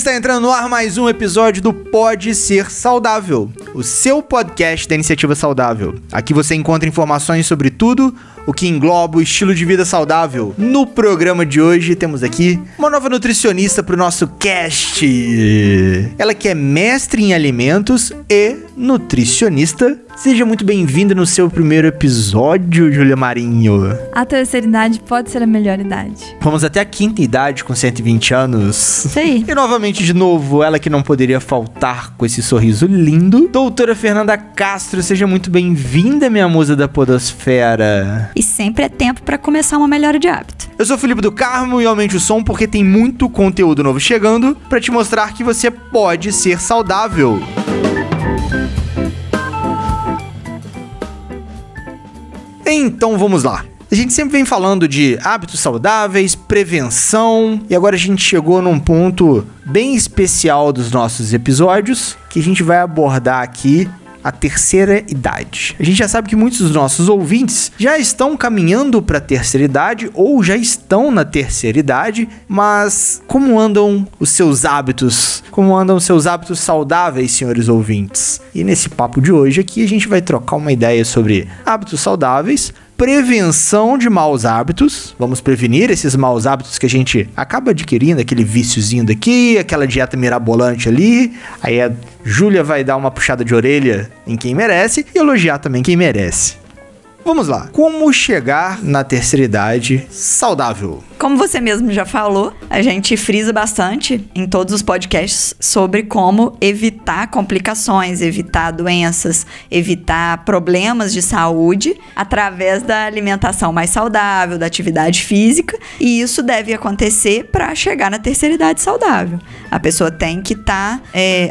Está entrando no ar mais um episódio do Pode Ser Saudável, o seu podcast da Iniciativa Saudável. Aqui você encontra informações sobre tudo o que engloba o estilo de vida saudável. No programa de hoje temos aqui uma nova nutricionista para o nosso cast. Ela que é mestre em alimentos e nutricionista. Seja muito bem-vinda no seu primeiro episódio, Júlia Marinho. A terceira idade pode ser a melhor idade. Vamos até a quinta idade com 120 anos. Isso aí. E novamente, de novo, ela que não poderia faltar com esse sorriso lindo, doutora Fernanda Castro. Seja muito bem-vinda, minha musa da podosfera. E sempre é tempo para começar uma melhora de hábito. Eu sou Felipe do Carmo e aumente o som porque tem muito conteúdo novo chegando para te mostrar que você pode ser saudável. Então vamos lá. A gente sempre vem falando de hábitos saudáveis, prevenção, e agora a gente chegou num ponto bem especial dos nossos episódios, que a gente vai abordar aqui a terceira idade. A gente já sabe que muitos dos nossos ouvintes já estão caminhando para a terceira idade ou já estão na terceira idade, mas como andam os seus hábitos? Como andam os seus hábitos saudáveis, senhores ouvintes? E nesse papo de hoje aqui a gente vai trocar uma ideia sobre hábitos saudáveis, prevenção de maus hábitos. Vamos prevenir esses maus hábitos que a gente acaba adquirindo, aquele viciozinho daqui, aquela dieta mirabolante ali. Aí a Júlia vai dar uma puxada de orelha em quem merece e elogiar também quem merece. Vamos lá. Como chegar na terceira idade saudável? Como você mesmo já falou, a gente frisa bastante em todos os podcasts sobre como evitar complicações, evitar doenças, evitar problemas de saúde através da alimentação mais saudável, da atividade física, e isso deve acontecer para chegar na terceira idade saudável. A pessoa tem que estar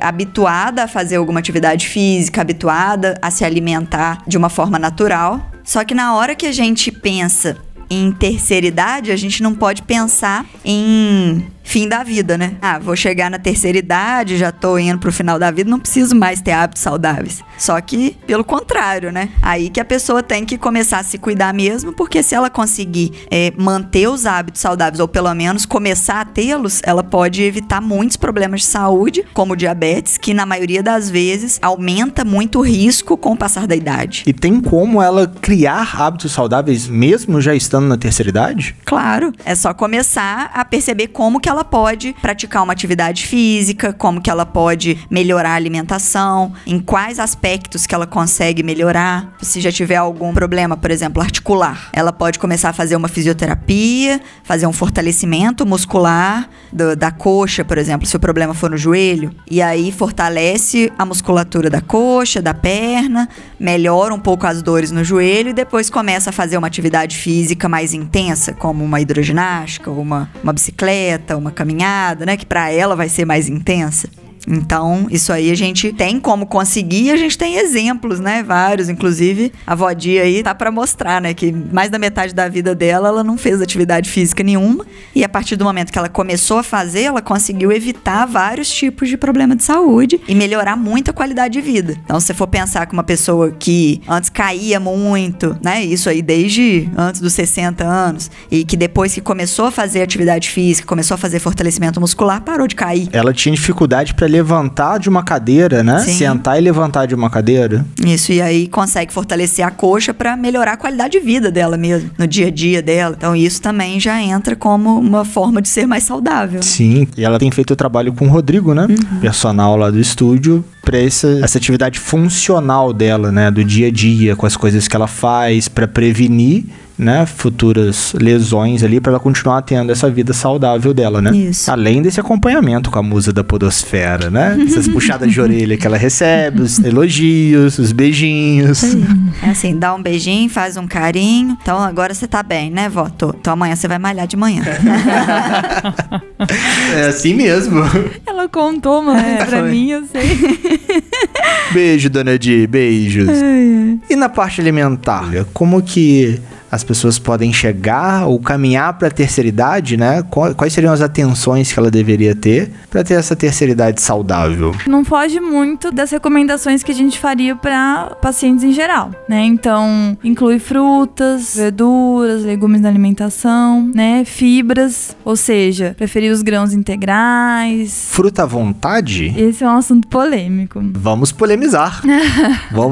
habituada a fazer alguma atividade física, habituada a se alimentar de uma forma natural. Só que na hora que a gente pensa em terceira idade, a gente não pode pensar em fim da vida, né? Vou chegar na terceira idade, já tô indo pro final da vida, não preciso mais ter hábitos saudáveis. Só que, pelo contrário, né? Aí que a pessoa tem que começar a se cuidar mesmo, porque se ela conseguir manter os hábitos saudáveis, ou pelo menos começar a tê-los, ela pode evitar muitos problemas de saúde, como diabetes, que na maioria das vezes aumenta muito o risco com o passar da idade. E tem como ela criar hábitos saudáveis mesmo já estando na terceira idade? Claro, é só começar a perceber como que ela pode praticar uma atividade física, como que ela pode melhorar a alimentação, em quais aspectos que ela consegue melhorar. Se já tiver algum problema, por exemplo, articular, ela pode começar a fazer uma fisioterapia, fazer um fortalecimento muscular da coxa, por exemplo, se o problema for no joelho, e aí fortalece a musculatura da coxa, da perna, melhora um pouco as dores no joelho e depois começa a fazer uma atividade física mais intensa, como uma hidroginástica, ou uma bicicleta, uma caminhada, né, que para ela vai ser mais intensa. Então, isso aí a gente tem como conseguir e a gente tem exemplos, né? Vários, inclusive a Vodia aí tá pra mostrar, né? Que mais da metade da vida dela, ela não fez atividade física nenhuma e a partir do momento que ela começou a fazer, ela conseguiu evitar vários tipos de problema de saúde e melhorar muito a qualidade de vida. Então, se você for pensar que uma pessoa que antes caía muito, né? Isso aí desde antes dos 60 anos e que depois que começou a fazer atividade física, começou a fazer fortalecimento muscular, parou de cair. Ela tinha dificuldade para levantar de uma cadeira, né? Sim. Sentar e levantar de uma cadeira. Isso, e aí consegue fortalecer a coxa para melhorar a qualidade de vida dela mesmo, no dia a dia dela. Então isso também já entra como uma forma de ser mais saudável. Sim, e ela tem feito o trabalho com o Rodrigo, né? Personal lá do estúdio, para essa atividade funcional dela, né? Do dia a dia, com as coisas que ela faz para prevenir, né, futuras lesões ali, para ela continuar tendo essa vida saudável dela, né? Isso. Além desse acompanhamento com a musa da podosfera, né? Essas puxadas de orelha que ela recebe, os elogios, os beijinhos. É assim, dá um beijinho, faz um carinho. Então agora você tá bem, né, vó? Então amanhã você vai malhar de manhã. É assim mesmo. Ela contou, mano, pra mim, eu sei. Beijo, dona Di, beijos. E na parte alimentar, como que as pessoas podem chegar ou caminhar para a terceira idade, né? Quais seriam as atenções que ela deveria ter para ter essa terceira idade saudável? Não foge muito das recomendações que a gente faria para pacientes em geral, né? Então, inclui frutas, verduras, legumes na alimentação, né? Fibras, ou seja, preferir os grãos integrais. Fruta à vontade? Esse é um assunto polêmico. Vamos polemizar.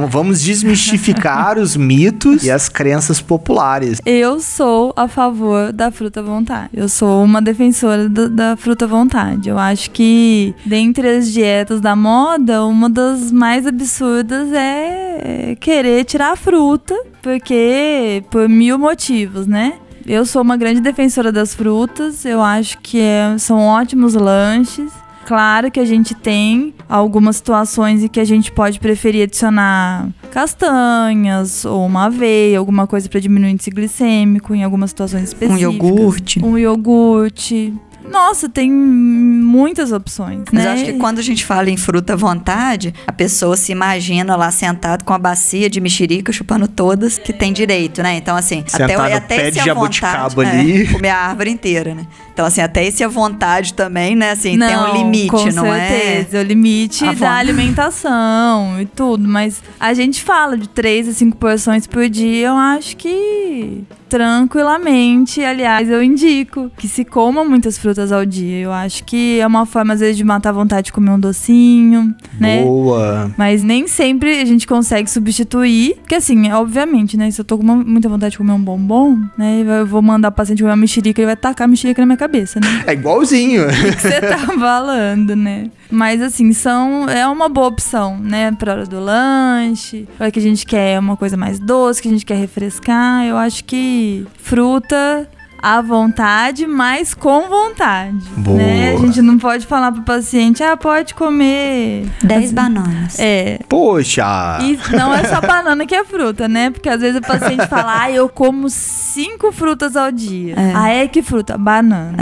Vamos desmistificar os mitos e as crenças populares. Eu sou a favor da fruta à vontade. Eu sou uma defensora da fruta à vontade. Eu acho que, dentre as dietas da moda, uma das mais absurdas é querer tirar a fruta, porque por 1000 motivos, né? Eu sou uma grande defensora das frutas. Eu acho que são ótimos lanches. Claro que a gente tem algumas situações em que a gente pode preferir adicionar castanhas ou uma aveia, alguma coisa para diminuir o índice glicêmico em algumas situações específicas. Um iogurte. Nossa, tem muitas opções, Mas né? eu acho que quando a gente fala em fruta à vontade, a pessoa se imagina lá sentado com a bacia de mexerica, chupando todas, que tem direito, né? Então, assim, Sentado até pé de esse à jabuticaba vontade, ali. comer a árvore inteira, né? Então, assim, até esse à vontade também, né? Assim, tem um limite, não é? Com certeza, o limite A da alimentação e tudo. Mas a gente fala de 3 a 5 porções por dia, eu acho que tranquilamente. Aliás, eu indico que se coma muitas frutas ao dia. Eu acho que é uma forma, às vezes, de matar a vontade de comer um docinho, né? Boa! Mas nem sempre a gente consegue substituir. Porque assim, obviamente, né? Se eu tô com muita vontade de comer um bombom, né? Eu vou mandar o paciente comer uma mexerica, ele vai tacar a mexerica na minha cabeça, né? É igualzinho. O que você tá falando, né? Mas assim, é uma boa opção, né? Pra hora do lanche, pra que a gente quer uma coisa mais doce, que a gente quer refrescar. Eu acho que fruta à vontade, mas com vontade. Boa. Né? A gente não pode falar pro paciente, pode comer 10 bananas. Poxa! E não é só banana que é fruta, né? Porque às vezes o paciente fala, eu como 5 frutas ao dia. Que fruta? Banana.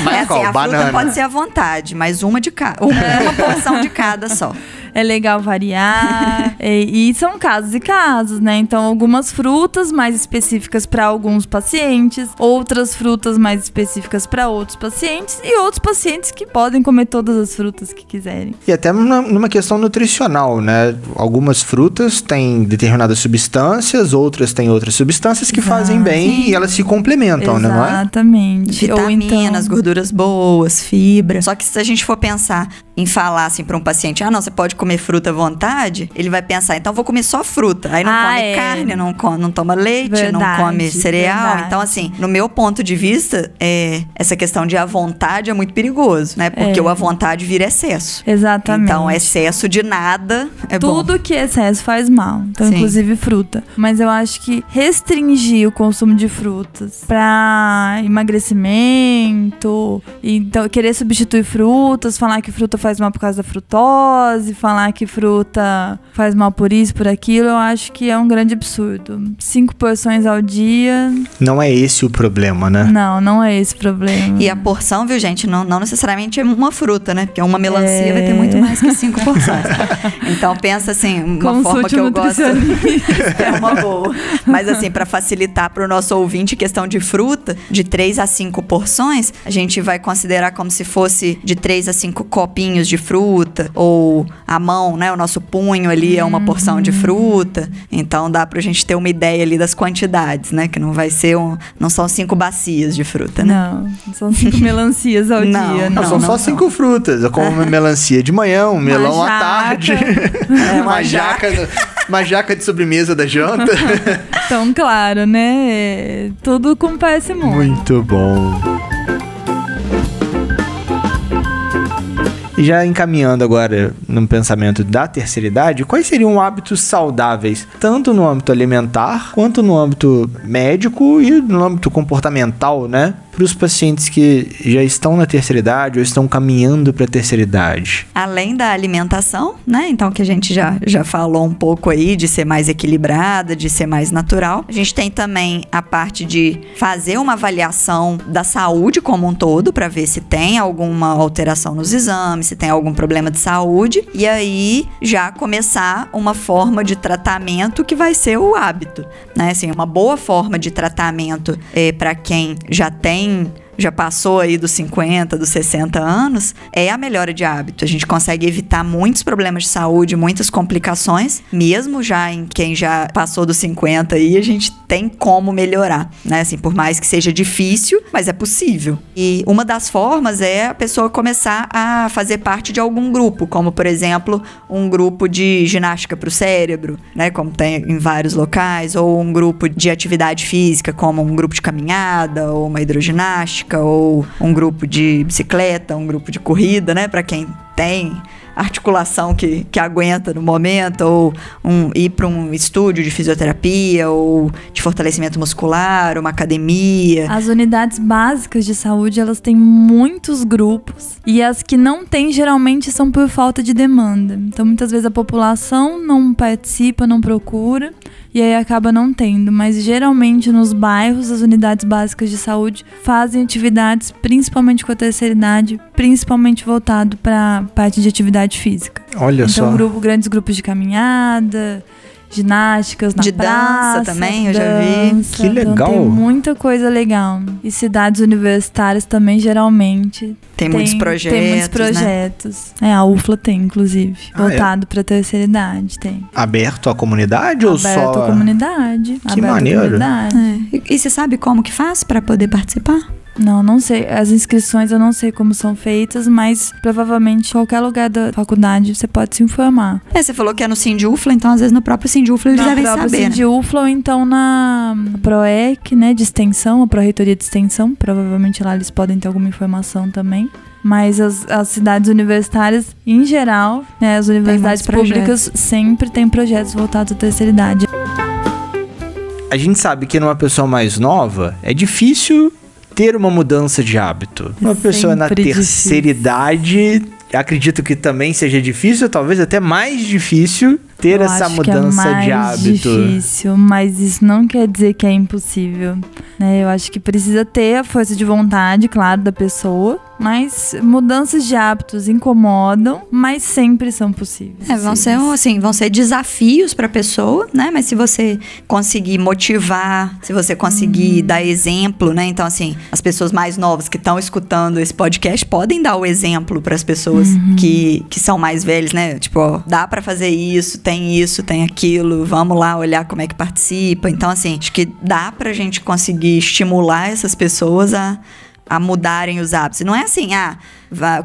Mas qual? A Banana? fruta pode ser à vontade, mas uma de cada. Uma porção de cada só. É legal variar. E são casos e casos, né? Então, algumas frutas mais específicas para alguns pacientes, outras frutas mais específicas para outros pacientes e outros pacientes que podem comer todas as frutas que quiserem. E até numa questão nutricional, né? Algumas frutas têm determinadas substâncias, outras têm outras substâncias que fazem bem e elas se complementam, né? Não é? Exatamente. Vitaminas, gorduras boas, fibra. Só que se a gente for pensar em falar assim para um paciente, não, você pode comer fruta à vontade, ele vai pensar, então vou comer só fruta. Aí não come carne, não toma leite, não come cereal. Então, assim, no meu ponto de vista, essa questão de à vontade é muito perigoso, né? Porque o à vontade vira excesso. Exatamente. Então, excesso de nada é bom. Tudo que é excesso faz mal. Então, Sim. inclusive fruta. Mas eu acho que restringir o consumo de frutas pra emagrecimento, então querer substituir frutas, falar que fruta faz mal por causa da frutose, falar que fruta faz mal por isso, por aquilo, eu acho que é um grande absurdo. 5 porções ao dia... Não é esse o problema, né? Não é esse o problema. E a porção, viu, gente, não necessariamente é uma fruta, né? Porque uma melancia vai ter muito mais que 5 porções. Então, pensa assim, uma forma que eu gosto... é uma boa. Mas assim, pra facilitar pro nosso ouvinte, questão de fruta, de 3 a 5 porções, a gente vai considerar como se fosse de 3 a 5 copinhos de fruta, ou a mão, né? O nosso punho ali é uma porção de fruta. Então dá pra gente ter uma ideia ali das quantidades, né? Que não vai ser não são 5 bacias de fruta, né? Não são 5 melancias ao dia. Não, são só 5 frutas. Eu como uma melancia de manhã, um melão à tarde. Uma jaca de sobremesa da janta. Então, claro, né? Tudo com parcimônia. Muito bom. E já encaminhando agora no pensamento da terceira idade, quais seriam hábitos saudáveis, tanto no âmbito alimentar, quanto no âmbito médico e no âmbito comportamental, né? para os pacientes que já estão na terceira idade ou estão caminhando para a terceira idade? Além da alimentação, né? Então, que a gente já falou um pouco aí de ser mais equilibrada, de ser mais natural. A gente tem também a parte de fazer uma avaliação da saúde como um todo, para ver se tem alguma alteração nos exames, se tem algum problema de saúde. E aí, já começar uma forma de tratamento que vai ser o hábito, né? Assim, uma boa forma de tratamento para quem já passou aí dos 50, dos 60 anos, é a melhora de hábito. A gente consegue evitar muitos problemas de saúde, muitas complicações, mesmo já em quem já passou dos 50 aí, a gente tem como melhorar, né? Assim, por mais que seja difícil, mas é possível. E uma das formas é a pessoa começar a fazer parte de algum grupo, como, por exemplo, um grupo de ginástica para o cérebro, né? Como tem em vários locais, ou um grupo de atividade física, como um grupo de caminhada, ou uma hidroginástica, ou um grupo de bicicleta, um grupo de corrida, né? Para quem tem articulação que aguenta no momento, ou ir para um estúdio de fisioterapia ou de fortalecimento muscular, uma academia. As unidades básicas de saúde, elas têm muitos grupos, e as que não têm geralmente são por falta de demanda. Então, muitas vezes a população não participa, não procura, e aí acaba não tendo. Mas geralmente nos bairros, as unidades básicas de saúde fazem atividades, principalmente com a terceira idade, principalmente voltado para parte de atividade física. Olha só. Então, grandes grupos de caminhada, ginásticas na de praça, dança também, eu já vi. Que legal. Então, tem muita coisa legal. E cidades universitárias também, geralmente, tem muitos projetos. Tem muitos projetos. Né? A UFLA tem, inclusive. Voltado para a terceira idade, tem. Aberto à comunidade ou só? Aberto à comunidade. Que maneiro. E você sabe como que faz para poder participar? Não sei. As inscrições eu não sei como são feitas, mas provavelmente em qualquer lugar da faculdade você pode se informar. Você falou que é no Sindufla, então às vezes no próprio Sindufla eles devem saber. No próprio Sindufla, ou então na PROEC, né, de extensão, a Pró-Reitoria de Extensão. Provavelmente lá eles podem ter alguma informação também. Mas as cidades universitárias, em geral, né, as universidades públicas sempre têm projetos voltados à terceira idade. A gente sabe que numa pessoa mais nova é difícil ter uma mudança de hábito. Uma pessoa na terceira idade, acredito que também seja difícil, talvez até mais difícil ter essa mudança de hábito. É difícil, mas isso não quer dizer que é impossível, né? Eu acho que precisa ter a força de vontade, claro, da pessoa, mas mudanças de hábitos incomodam, mas sempre são possíveis. Vão ser desafios para a pessoa, né? Mas se você conseguir motivar, se você conseguir dar exemplo, né? Então, assim, as pessoas mais novas que estão escutando esse podcast podem dar o exemplo para as pessoas que são mais velhas, né? Tipo, ó, dá para fazer isso, tem aquilo, vamos lá olhar como é que participa. Então, assim, acho que dá pra gente conseguir estimular essas pessoas a mudarem os hábitos. Não é assim,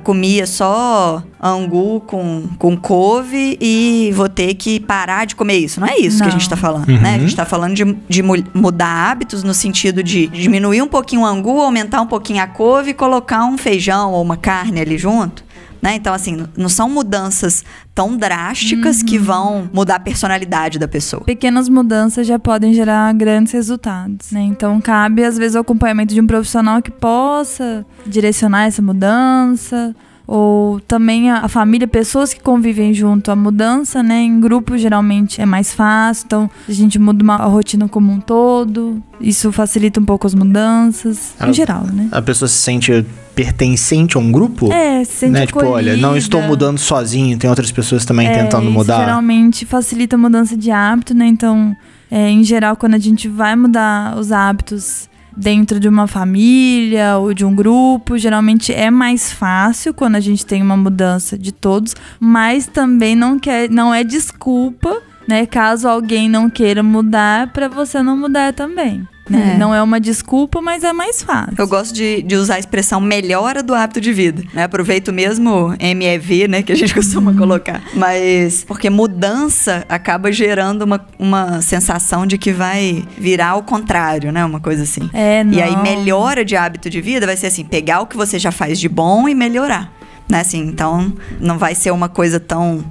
comia só angu com couve e vou ter que parar de comer isso. Não é isso que a gente tá falando, né? A gente tá falando de mudar hábitos no sentido de diminuir um pouquinho o angu, aumentar um pouquinho a couve e colocar um feijão ou uma carne ali junto. Né? Então, assim, não são mudanças tão drásticas que vão mudar a personalidade da pessoa. Pequenas mudanças já podem gerar grandes resultados, né? Então, cabe, às vezes, o acompanhamento de um profissional que possa direcionar essa mudança. Ou também a família, pessoas que convivem junto. A mudança, né, em grupo geralmente é mais fácil. Então, a gente muda a rotina como um todo. Isso facilita um pouco as mudanças, em geral, né? A pessoa se sente pertencente a um grupo? Se sente né? Tipo, olha, não estou mudando sozinho, tem outras pessoas também tentando mudar. Isso geralmente facilita a mudança de hábito, né? Então, em geral, quando a gente vai mudar os hábitos dentro de uma família ou de um grupo, geralmente é mais fácil quando a gente tem uma mudança de todos, mas também não é desculpa, né, caso alguém não queira mudar, para você não mudar também. Né? Não é uma desculpa, mas é mais fácil. Eu gosto de usar a expressão melhora do hábito de vida, né? Aproveito mesmo MEV, né? Que a gente costuma colocar. Mas porque mudança acaba gerando uma sensação de que vai virar ao contrário, né? Uma coisa assim. E aí melhora de hábito de vida vai ser assim, pegar o que você já faz de bom e melhorar, né? Assim, então não vai ser uma coisa tão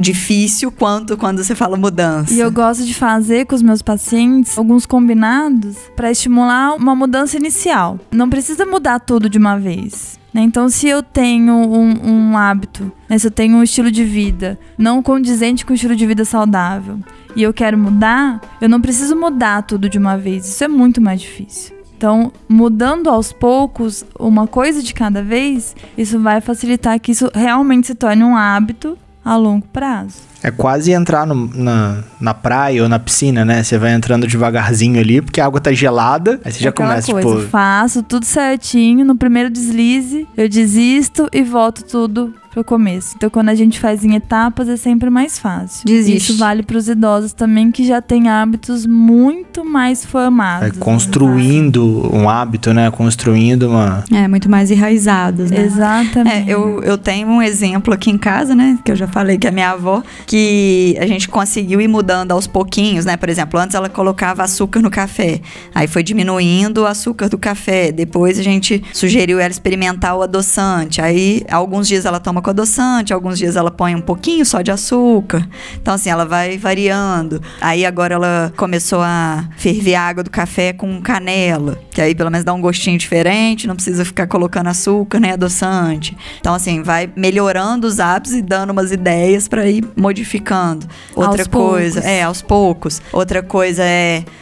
difícil quanto quando você fala mudança. E eu gosto de fazer com os meus pacientes alguns combinados para estimular uma mudança inicial. Não precisa mudar tudo de uma vez. Então, se eu tenho um hábito, né, se eu tenho um estilo de vida não condizente com o estilo de vida saudável e eu quero mudar, eu não preciso mudar tudo de uma vez. Isso é muito mais difícil. Então, mudando aos poucos, uma coisa de cada vez, isso vai facilitar que isso realmente se torne um hábito a longo prazo. É quase entrar na praia ou na piscina, né? Você vai entrando devagarzinho ali, porque a água tá gelada, aí você já começa, coisa, faço tudo certinho, no primeiro deslize, eu desisto e volto tudo pro começo. Então, quando a gente faz em etapas, é sempre mais fácil. Desiste. Isso vale pros idosos também, que já têm hábitos muito mais formados. Construindo um hábito, né? Construindo uma... muito mais enraizados, né? Exatamente. Eu tenho um exemplo aqui em casa, né? Que eu já falei que é minha avó, que a gente conseguiu ir mudando aos pouquinhos, né? Por exemplo, antes ela colocava açúcar no café. Aí foi diminuindo o açúcar do café. Depois a gente sugeriu ela experimentar o adoçante. Aí, alguns dias ela toma com adoçante, alguns dias ela põe um pouquinho só de açúcar. Então, assim, ela vai variando. Aí, agora ela começou a ferver a água do café com canela, que aí pelo menos dá um gostinho diferente, não precisa ficar colocando açúcar nem adoçante. Então, assim, vai melhorando os hábitos e dando umas ideias pra ir modificando. Outra coisa, aos poucos. Outra coisa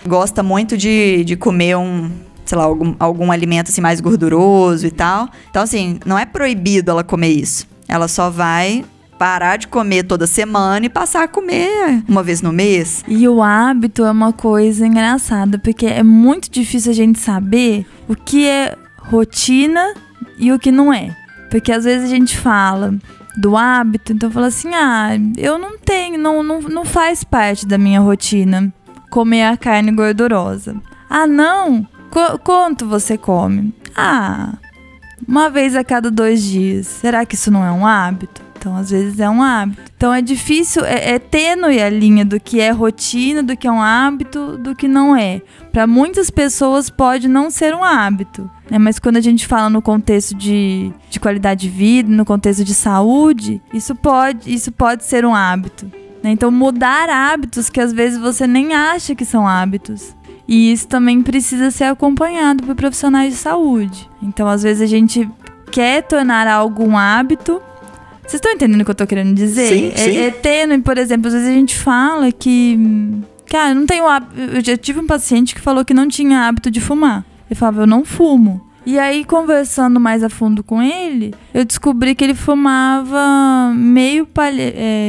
gosta muito de comer sei lá, algum alimento assim mais gorduroso e tal. Então, assim, não é proibido ela comer isso. Ela só vai parar de comer toda semana e passar a comer uma vez no mês. E o hábito é uma coisa engraçada, porque é muito difícil a gente saber o que é rotina e o que não é. Porque às vezes a gente fala do hábito, então fala assim, eu não tenho, não faz parte da minha rotina comer a carne gordurosa. Não? Quanto você come? Uma vez a cada 2 dias. Será que isso não é um hábito? Então, às vezes é um hábito. Então, é difícil, é tênue a linha do que é rotina, do que é um hábito, do que não é. Para muitas pessoas pode não ser um hábito, né? Mas quando a gente fala no contexto de qualidade de vida, no contexto de saúde, isso pode ser um hábito, né? Então, mudar hábitos que às vezes você nem acha que são hábitos. E isso também precisa ser acompanhado por profissionais de saúde. Então, às vezes a gente quer tornar algo um hábito. Vocês estão entendendo o que eu tô querendo dizer? Sim, sim. É tênue, por exemplo, às vezes a gente fala que... Cara, não tenho hábito... Eu já tive um paciente que falou que não tinha hábito de fumar. Ele falava, eu não fumo. E aí, conversando mais a fundo com ele, eu descobri que ele fumava meio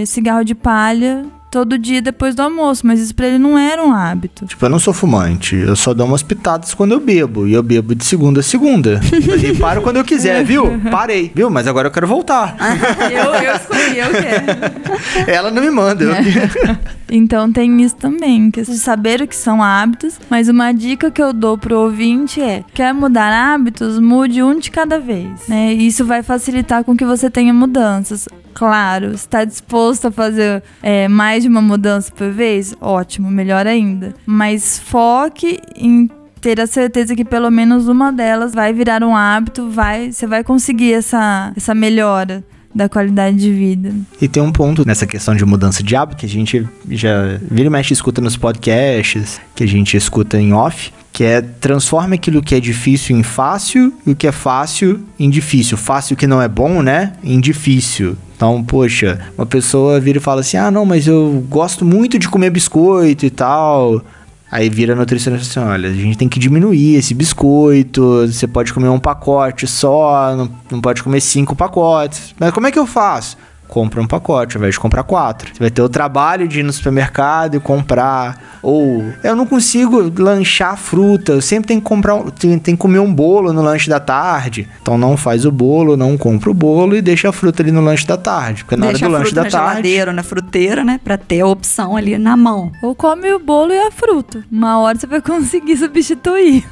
cigarro de palha todo dia depois do almoço, mas isso pra ele não era um hábito. Tipo, eu não sou fumante, eu só dou umas pitadas quando eu bebo, e eu bebo de segunda a segunda. E paro quando eu quiser, viu? Parei, viu? Mas agora eu quero voltar. Eu escolhi, eu quero. Ela não me manda, eu quero. Então tem isso também, que é saber o que são hábitos, mas uma dica que eu dou pro ouvinte quer mudar hábitos, mude um de cada vez, né? Isso vai facilitar com que você tenha mudanças. Claro, está disposto a fazer mais de uma mudança por vez? Ótimo, melhor ainda. Mas foque em ter a certeza que pelo menos uma delas vai virar um hábito, você vai conseguir essa melhora da qualidade de vida. E tem um ponto nessa questão de mudança de hábito que a gente já vira e mexe escuta nos podcasts, que a gente escuta em off, que transforma aquilo que é difícil em fácil e o que é fácil em difícil. Fácil que não é bom, né? Em difícil. Então, poxa, uma pessoa vira e fala assim, não, mas eu gosto muito de comer biscoito e tal. Aí vira a nutricionista assim, olha, a gente tem que diminuir esse biscoito, você pode comer um pacote só, não pode comer 5 pacotes. Mas como é que eu faço? Compra um pacote, ao invés de comprar 4. Você vai ter o trabalho de ir no supermercado e comprar. Ou, eu não consigo lanchar fruta, eu sempre tenho que tem que comer um bolo no lanche da tarde. Então não faz o bolo, não compra o bolo e deixa a fruta ali no lanche da tarde. Porque na hora do lanche da tarde... Deixa a fruta na geladeira ou na fruteira, né? Pra ter a opção ali na mão. Ou come o bolo e a fruta. Uma hora você vai conseguir substituir.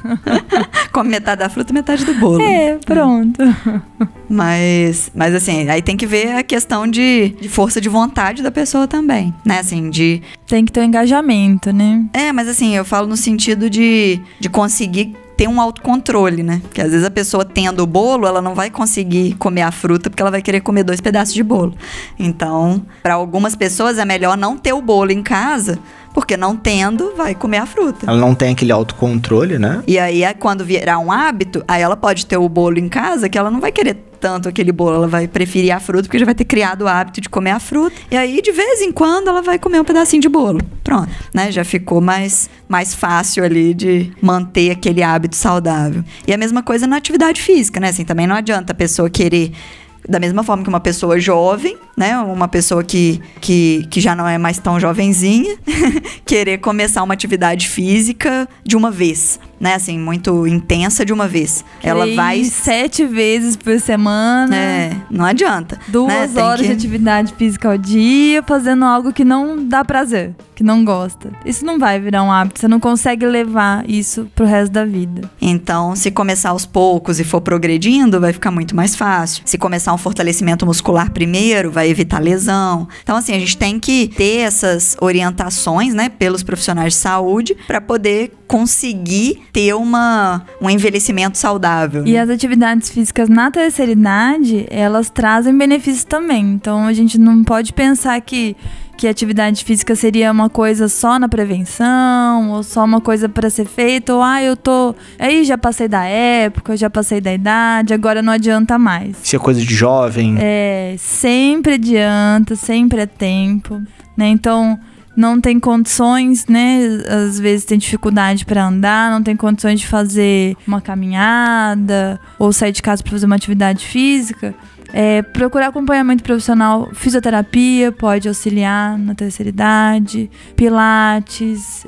Come metade da fruta e metade do bolo. Pronto. Mas assim, aí tem que ver a questão de força de vontade da pessoa também, né? Assim, tem que ter um engajamento, né? Mas assim, eu falo no sentido de conseguir ter um autocontrole, né? Porque às vezes a pessoa tendo o bolo, ela não vai conseguir comer a fruta porque ela vai querer comer 2 pedaços de bolo. Então, para algumas pessoas é melhor não ter o bolo em casa, porque não tendo, vai comer a fruta. Ela não tem aquele autocontrole, né? E aí, quando virar um hábito, aí ela pode ter o bolo em casa, que ela não vai querer tanto aquele bolo, ela vai preferir a fruta, porque já vai ter criado o hábito de comer a fruta. E aí, de vez em quando, ela vai comer um pedacinho de bolo. Pronto, né? Já ficou mais fácil ali de manter aquele hábito saudável. E a mesma coisa na atividade física, né? Assim, também não adianta a pessoa querer... Da mesma forma que uma pessoa jovem, né? Uma pessoa que já não é mais tão jovenzinha, querer começar uma atividade física de uma vez, né? Assim, muito intensa de uma vez. Ela vai 7 vezes por semana. Não adianta. 2 horas de atividade física ao dia, fazendo algo que não dá prazer, que não gosta. Isso não vai virar um hábito, você não consegue levar isso pro resto da vida. Então, se começar aos poucos e for progredindo, vai ficar muito mais fácil. Se começar um fortalecimento muscular primeiro, vai evitar lesão. Então, assim, a gente tem que ter essas orientações, né, pelos profissionais de saúde para poder conseguir ter um envelhecimento saudável. E as atividades físicas na terceira idade, elas trazem benefícios também. Então, a gente não pode pensar que atividade física seria uma coisa só na prevenção, ou só uma coisa para ser feita, ou aí já passei da época, já passei da idade, agora não adianta mais. Se é coisa de jovem. Sempre adianta, sempre é tempo, né? Então, não tem condições, né? Às vezes tem dificuldade para andar, não tem condições de fazer uma caminhada, ou sair de casa para fazer uma atividade física. Procurar acompanhamento profissional, fisioterapia pode auxiliar na terceira idade, pilates,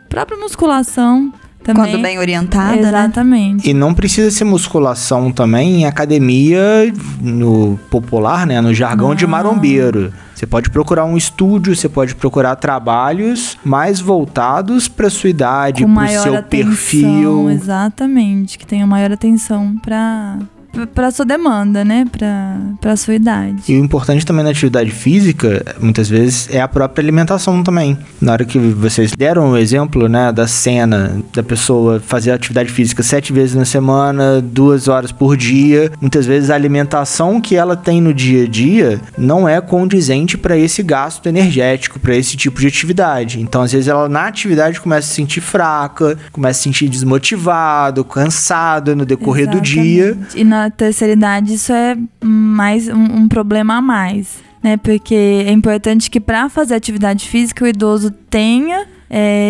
própria musculação também. Quando bem orientada, exatamente. Né? E não precisa ser musculação também em academia, no popular, né? No jargão de marombeiro. Você pode procurar um estúdio, você pode procurar trabalhos mais voltados para sua idade, para o seu perfil. Exatamente, que tenham maior atenção para sua demanda, né? Pra sua idade. E o importante também na atividade física, muitas vezes, é a própria alimentação também. Na hora que vocês deram o exemplo, né, da cena da pessoa fazer atividade física 7 vezes na semana, 2 horas por dia, muitas vezes a alimentação que ela tem no dia a dia não é condizente para esse gasto energético, para esse tipo de atividade. Então, às vezes, ela na atividade começa a se sentir fraca, começa a se sentir desmotivado, cansado no decorrer do dia. E na terceira idade isso é mais um problema a mais, né? Porque é importante que para fazer atividade física o idoso tenha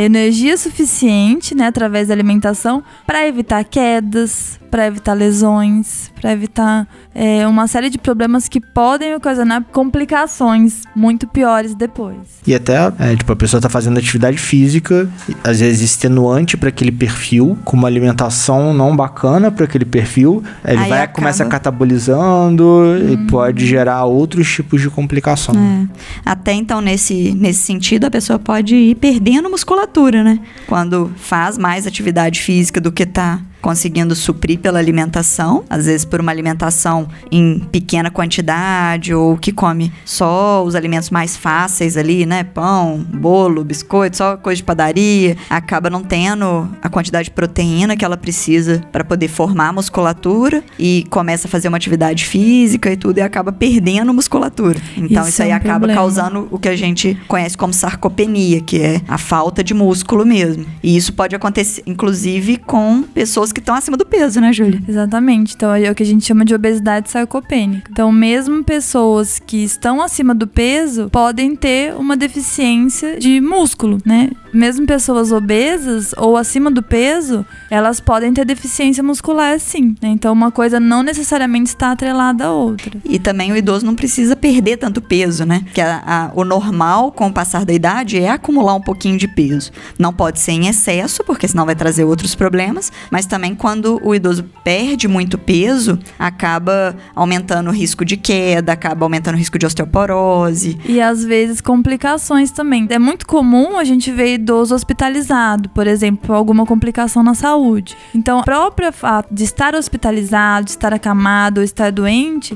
energia suficiente, né, através da alimentação, para evitar quedas, para evitar lesões, para evitar uma série de problemas que podem ocasionar complicações muito piores depois. E até, a pessoa tá fazendo atividade física, às vezes extenuante para aquele perfil, com uma alimentação não bacana para aquele perfil, ele começa catabolizando e pode gerar outros tipos de complicações. Até então, nesse sentido, a pessoa pode ir perdendo musculatura, né? Quando faz mais atividade física do que tá conseguindo suprir pela alimentação, às vezes por uma alimentação em pequena quantidade, ou que come só os alimentos mais fáceis ali, né? Pão, bolo, biscoito, só coisa de padaria, acaba não tendo a quantidade de proteína que ela precisa para poder formar a musculatura e começa a fazer uma atividade física e tudo, e acaba perdendo musculatura. Então isso aí acaba causando o que a gente conhece como sarcopenia, que é a falta de músculo mesmo. E isso pode acontecer, inclusive, com pessoas que estão acima do peso, né, Júlia? Exatamente. Então, é o que a gente chama de obesidade sarcopênica. Então, mesmo pessoas que estão acima do peso podem ter uma deficiência de músculo, né? Mesmo pessoas obesas ou acima do peso, elas podem ter deficiência muscular, sim, né? Então, uma coisa não necessariamente está atrelada à outra. E também o idoso não precisa perder tanto peso, né? Porque o normal, com o passar da idade, é acumular um pouquinho de peso. Não pode ser em excesso, porque senão vai trazer outros problemas, mas também quando o idoso perde muito peso, acaba aumentando o risco de queda, acaba aumentando o risco de osteoporose. E às vezes complicações também. É muito comum a gente ver idoso hospitalizado, por exemplo, por alguma complicação na saúde. Então, o próprio fato de estar hospitalizado, de estar acamado ou estar doente,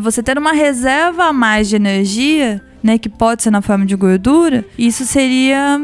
você ter uma reserva a mais de energia né, que pode ser na forma de gordura, isso seria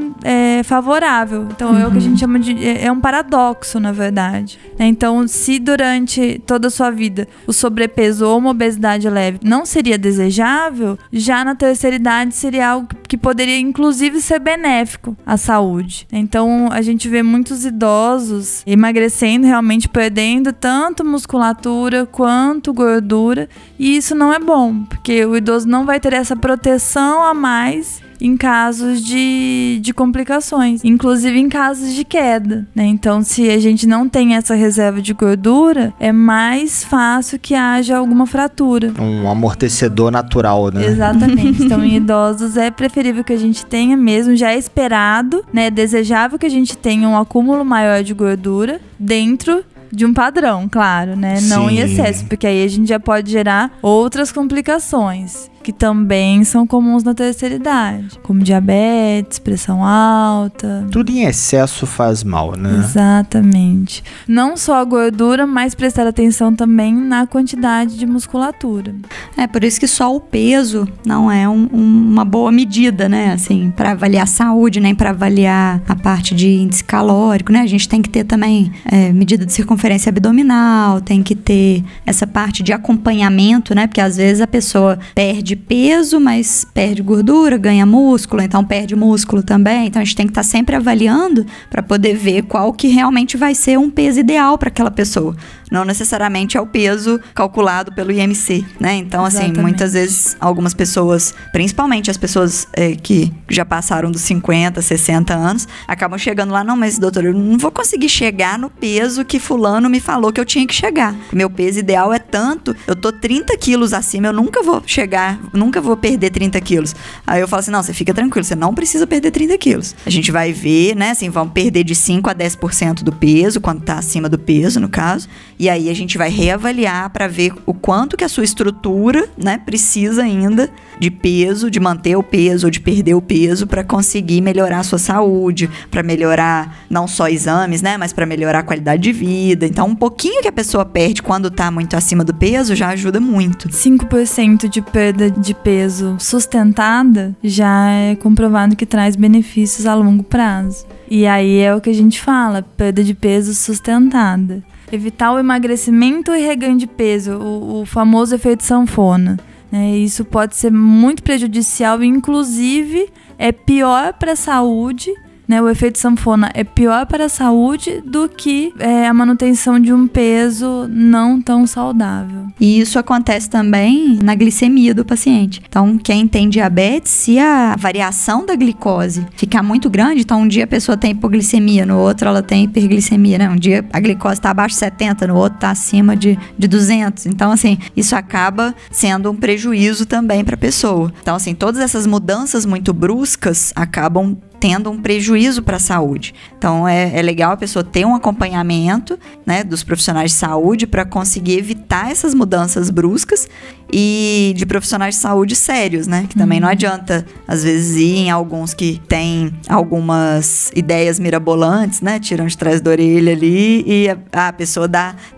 favorável. Então é o que a gente chama de... É um paradoxo, na verdade. Então, se durante toda a sua vida o sobrepeso ou uma obesidade leve não seria desejável, já na terceira idade seria algo que poderia, inclusive, ser benéfico à saúde. Então, a gente vê muitos idosos emagrecendo, realmente perdendo tanto musculatura quanto gordura, e isso não é bom, porque o idoso não vai ter essa proteção a mais em casos de complicações, inclusive em casos de queda, né? Então, se a gente não tem essa reserva de gordura, é mais fácil que haja alguma fratura. Um amortecedor natural, né? Exatamente. Então, em idosos é preferível que a gente tenha mesmo, já é esperado, né? É desejável que a gente tenha um acúmulo maior de gordura dentro de um padrão, claro, né? Não em excesso, porque aí a gente já pode gerar outras complicações que também são comuns na terceira idade, como diabetes, pressão alta. Tudo em excesso faz mal, né? Exatamente. Não só a gordura, mas prestar atenção também na quantidade de musculatura. É por isso que só o peso não é uma boa medida, né? Assim, para avaliar a saúde, nem para avaliar a parte de índice calórico, né? A gente tem que ter também medida de circunferência abdominal, tem que ter essa parte de acompanhamento, né? Porque às vezes a pessoa perde peso, mas perde gordura, ganha músculo, então perde músculo também. Então a gente tem que estar sempre avaliando para poder ver qual que realmente vai ser um peso ideal para aquela pessoa. Não necessariamente é o peso calculado pelo IMC, né? Então, assim, muitas vezes algumas pessoas, principalmente as pessoas que já passaram dos 50, 60 anos, acabam chegando lá, não, mas doutor, eu não vou conseguir chegar no peso que fulano me falou que eu tinha que chegar. Meu peso ideal é tanto, eu tô 30 quilos acima, eu nunca vou chegar, nunca vou perder 30 quilos. Aí eu falo assim, não, você fica tranquilo, você não precisa perder 30 quilos. A gente vai ver, né, assim, vamos perder de 5 a 10% do peso, quando tá acima do peso, no caso. E aí a gente vai reavaliar para ver o quanto que a sua estrutura, né, precisa ainda de peso, de manter o peso ou de perder o peso para conseguir melhorar a sua saúde, para melhorar não só exames, né, mas para melhorar a qualidade de vida. Então, um pouquinho que a pessoa perde quando tá muito acima do peso já ajuda muito. 5% de perda de peso sustentada já é comprovado que traz benefícios a longo prazo. E aí é o que a gente fala, perda de peso sustentada. Evitar o emagrecimento e reganho de peso, o famoso efeito sanfona, né? Isso pode ser muito prejudicial e, inclusive, é pior para a saúde, né? O efeito sanfona é pior para a saúde do que a manutenção de um peso não tão saudável. E isso acontece também na glicemia do paciente. Então, quem tem diabetes, se a variação da glicose ficar muito grande, então um dia a pessoa tem hipoglicemia, no outro ela tem hiperglicemia, né? Um dia a glicose está abaixo de 70, no outro está acima de 200. Então, assim, isso acaba sendo um prejuízo também para a pessoa. Então, assim, todas essas mudanças muito bruscas acabam tendo um prejuízo para a saúde. Então, é legal a pessoa ter um acompanhamento, né, dos profissionais de saúde para conseguir evitar essas mudanças bruscas e de profissionais de saúde sérios, né? Que também não adianta, às vezes, ir em alguns que têm algumas ideias mirabolantes, né? Tiram de trás da orelha ali e a pessoa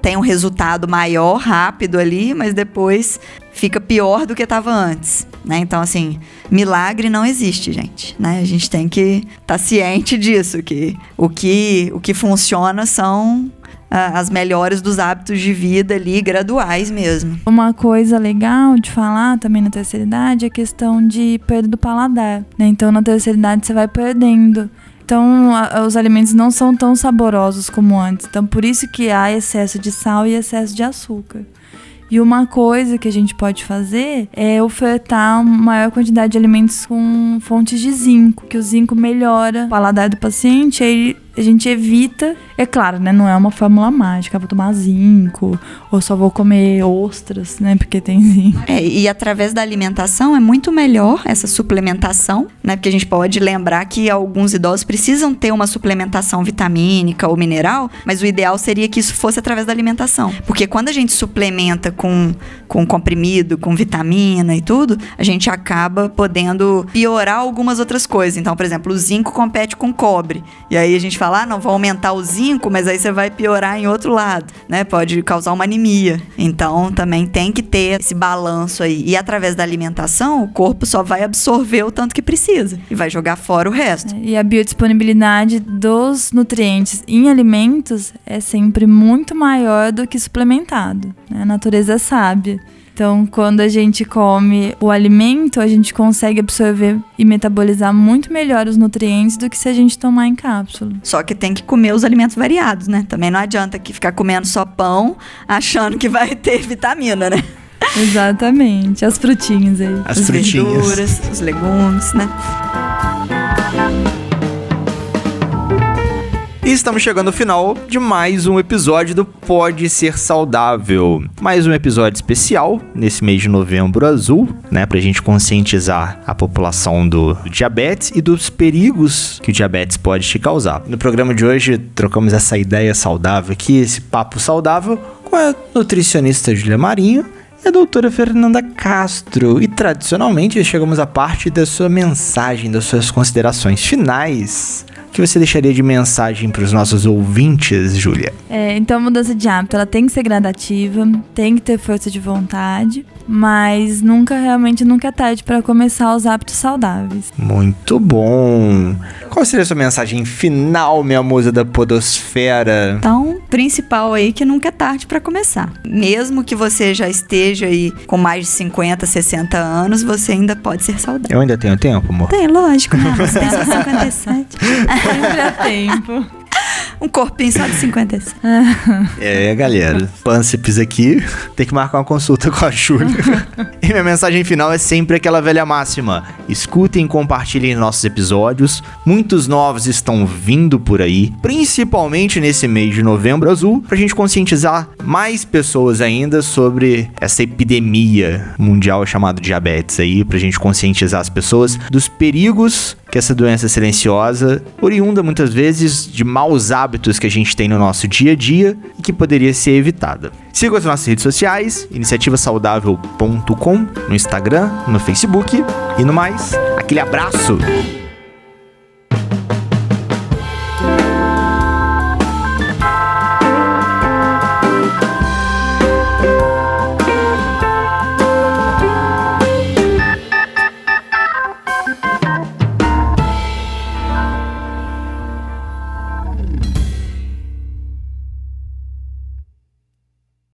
tem um resultado maior, rápido ali, mas depois fica pior do que estava antes, né? Então, assim, milagre não existe, gente, né? A gente tem que estar ciente disso, que o que funciona são as melhores dos hábitos de vida ali, graduais mesmo. Uma coisa legal de falar também na terceira idade é a questão de perda do paladar, né? Então, na terceira idade você vai perdendo. Então, os alimentos não são tão saborosos como antes. Então, por isso que há excesso de sal e excesso de açúcar. E uma coisa que a gente pode fazer é ofertar uma maior quantidade de alimentos com fontes de zinco, que o zinco melhora o paladar do paciente, aí a gente evita, é claro, né, não é uma fórmula mágica, vou tomar zinco, ou só vou comer ostras, né, porque tem zinco. E através da alimentação é muito melhor essa suplementação, né, porque a gente pode lembrar que alguns idosos precisam ter uma suplementação vitamínica ou mineral, mas o ideal seria que isso fosse através da alimentação, porque quando a gente suplementa com comprimido, com vitamina e tudo, a gente acaba podendo piorar algumas outras coisas. Então, por exemplo, o zinco compete com cobre, e aí a gente fala, não, vou aumentar o zinco, mas aí você vai piorar em outro lado, né? Pode causar uma anemia. Então, também tem que ter esse balanço aí. E através da alimentação, o corpo só vai absorver o tanto que precisa e vai jogar fora o resto. E a biodisponibilidade dos nutrientes em alimentos é sempre muito maior do que suplementado, né? A natureza é sábia. Então, quando a gente come o alimento, a gente consegue absorver e metabolizar muito melhor os nutrientes do que se a gente tomar em cápsula. Só que tem que comer os alimentos variados, né? Também não adianta que ficar comendo só pão, achando que vai ter vitamina, né? Exatamente. As frutinhas aí. As frutinhas. Verduras, os legumes, né? E estamos chegando ao final de mais um episódio do Pode Ser Saudável. Mais um episódio especial nesse mês de Novembro Azul, né? Pra gente conscientizar a população do diabetes e dos perigos que o diabetes pode te causar. No programa de hoje, trocamos essa ideia saudável aqui, esse papo saudável, com a nutricionista Júlia Marinho e a doutora Fernanda Castro. E tradicionalmente chegamos à parte da sua mensagem, das suas considerações finais. O que você deixaria de mensagem para os nossos ouvintes, Júlia? Então a mudança de hábito, ela tem que ser gradativa, tem que ter força de vontade, mas nunca é tarde para começar os hábitos saudáveis. Muito bom! Qual seria a sua mensagem final, minha musa da podosfera? Então, principal aí que nunca é tarde para começar. Mesmo que você já esteja aí com mais de 50, 60 anos, você ainda pode ser saudável. Eu ainda tenho tempo, amor? Tem, lógico, né? Você tem só 57. Sempre há tempo. Um corpinho só de 57. Galera, pânceps aqui, tem que marcar uma consulta com a Júlia. E minha mensagem final é sempre aquela velha máxima: escutem e compartilhem nossos episódios. Muitos novos estão vindo por aí, principalmente nesse mês de Novembro Azul, pra gente conscientizar mais pessoas ainda sobre essa epidemia mundial chamada diabetes aí, pra gente conscientizar as pessoas dos perigos que essa doença silenciosa, oriunda muitas vezes de maus hábitos que a gente tem no nosso dia a dia e que poderia ser evitada. Siga as nossas redes sociais, iniciativasaudável.com, no Instagram, no Facebook e no mais. Aquele abraço!